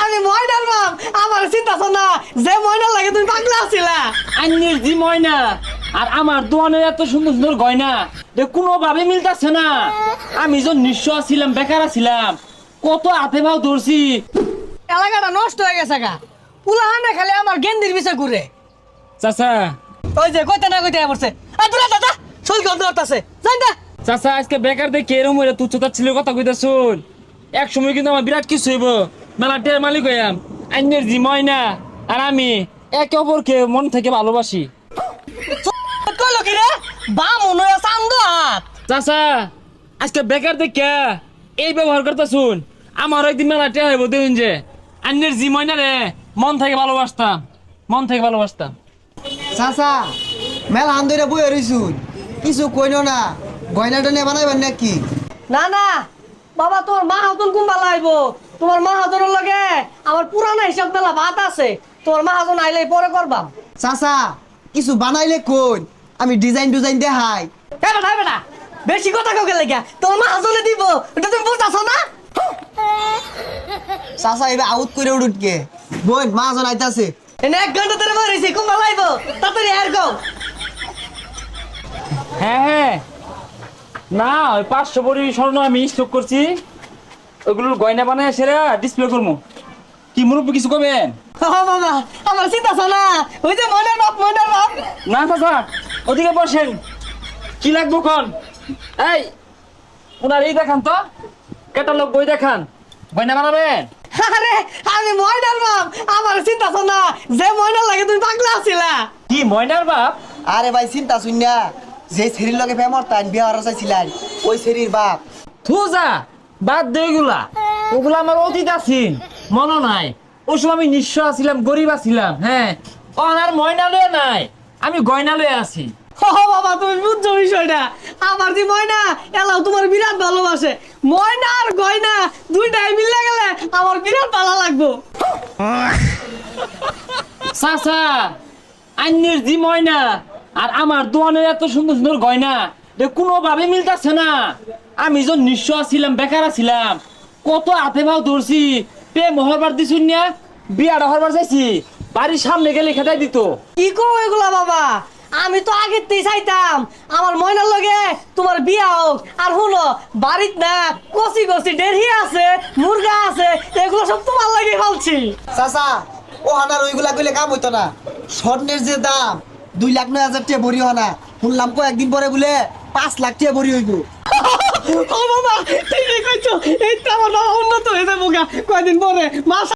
আমি ময়নার বাপ আমার চিন্তা না যে ময়না লাগে তুমি পাগলা আছিলা আন্যের জি ময়না আর আমার দোয়ানের এত সুন্দর সুন্দর গয়না কোনোভাবে মিলতেছে না। আমি যখন নিঃস্ব ছিলাম, বেকার ছিলাম, কত হাতে ভাও ধরছি। এলাকাটা নষ্ট হয়ে গেছে গা, পুলাহানে খালি আমার গেন্দির বিষয় ঘুরে। চাচা ওই যে কইতে না কইতে পড়ছে আর দূরে দাদা সই গন্ধ করতেছে জান না। চাচা আজকে বেকার দেখে এরম হইলে তুচ্ছতার ছিল কথা কইতা শুন। এক সময় কিন্তু আমার বিরাট কিছু হইব, মেলা টের মালিক হইয়াম। আন্যের জি ময়না আর আমি একে অপরকে মন থেকে ভালোবাসি। কইলো কি রে বা মনে হয় চান্দ হাত। চাচা আজকে বেকার দেখে এই ব্যবহার করতে শুন, আমার একদিন মেলা টের হইব। দেখুন যে আন্যের জি ময়না রে মন থেকে ভালোবাসতাম, মন থেকে ভালোবাসতাম। চাচা মেলা আন্দরে বই রইছুন, কিছু কইনো না, গয়নাটা নিয়ে বানাইবেন নাকি? না না বাবা, তোমার মা হাতন কুম্বা লাইব। তোমার মা হাতনের লগে আমার পুরানা হিসাব মেলা ভাত আছে, তোমার মা হাতন আইলে পরে করবাম। চাচা কিছু বানাইলে কই, আমি ডিজাইন দেখাই। বেটা বেটা বেশি কথা কাউকে লেগে তোমার মা হাতনে দিব, এটা তুমি বুঝতেছো না? চাচা এবার আউট করে উঠকে বোন মা জন আইতাছে। এনে 1 ঘন্টা ধরে বইছি কুম্বা লাইব, তাড়াতাড়ি আর গো। হ্যাঁ হ্যাঁ, না ওই 500 ভরি স্বর্ণ আমি স্টক করছি, ওইগুলোর গয়না বানায় সেরা ডিসপ্লে করবো। কি মুরব্বী কিছু করবেন? ও বাবা আমার চিন্তা না, ওই যে মনের বাপ মনের বাপ। না চাচা ওদিকে বসেন, কি লাগবো কোন? এই ওনার এই দেখান তো, ক্যাটালগ বই দেখান, গয়না বানাবেন। আরে আমি ময়নার বাপ, আমার চিন্তা না যে ময়না লাগে তুমি পাগলা আছিলা। কি ময়নার বাপ? আরে ভাই চিন্তা শুন না, যে ছেড়ির লগে ফেমর তাই বিয়া হওয়ার চাইছিলেন ওই ছেড়ির বাপ। থুজা বাদ দে ওগুলা, ওগুলা আমার অতীত আছিন, মনে নাই। ওই সময় আমি নিঃস্ব আছিলাম, গরিব আছিলাম। হ্যাঁ আর ময়না লয়ে নাই, আমি গয়না লয়ে আছি। ও বাবা তুমি বুঝছো বিষয়টা, আমার যে ময়না এলাও তোমার বিরাট ভালোবাসে। ময়না আর গয়না দুইটাই মিলে গেলে আমার বিরাট ভালো লাগবো। চাচা আন্যের জি ময়না আর আমার দোয়ানের এত সুন্দর সুন্দর গয়না কোনোভাবে মিলতেছে না। আমি যখন নিঃস্ব ছিলাম, বেকার ছিলাম, কত হাতে ভাও ধরছি। প্রেম হরবার দিছুন না, বিয়াটা হরবার চাইছি, বাড়ির সামনে গেলে খেতাই দিত। কি কো এগুলা বাবা, আমি তো আগের তেই চাইতাম আমার ময়নার লগে তোমার বিয়া হোক। আর শুনো বাড়িত না কচি কচি ডেরহি আছে, মুরগা আছে, এগুলো সব তোমার লাগে বলছি। চাচা ও হানার ওইগুলা কইলে কাম হইতো না। স্বর্ণের যে দাম 2,09,000 টাকা ভরি হনা, শুনলাম কয়েকদিন পরে বলে 5 লাখ টাকা ভরি হইব। ও বাবা ঠিকই কইছো, এই তো আমার বাবা উন্নত হয়ে যাবো কয়দিন পরে। মা